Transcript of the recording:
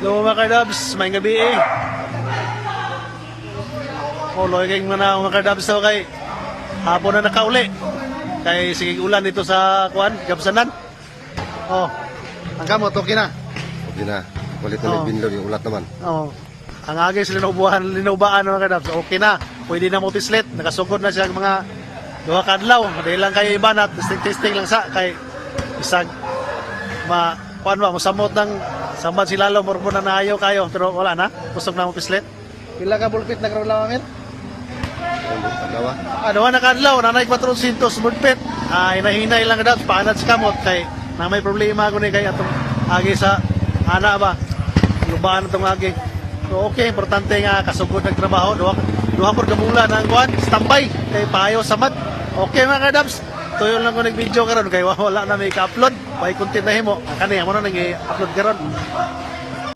Hello mga kadabs, may gabi eh. Loy kayong mga kadabs daw kay hapon na nakauli. Kay sige ulan dito sa kuan, Gabsanan. Ang kamot, okay na. Okay na. Kulit na may binlog yung ulat naman. Ang agay sila linubaan mga kadabs, okay na. Pwede na mo pislet, nakasugod na siya mga duha kadlaw. Dahil lang kayo iba na testing lang sa kay isag kuan ba mosamot ng sambat si Lalo morbo na naayo kayo pero wala na kusog na mo pislet. Pila ka bulpit na karon lang amin? Dalawa. Duha na kadlaw nanay 400 bulpit. Hinahinay lang daw paanad sa kamot kay na may problema ko ni kay atong agi sa ana ba. Lubaan atong agi. So okay, importante nga kasugod ng trabaho duha por kamula nang kuan standby kay payo samad. Okay mga kadabs, tuyo lang ko nag-video karon kay wala na may ka-upload. May content na himo. Kani mo na nag-upload karon.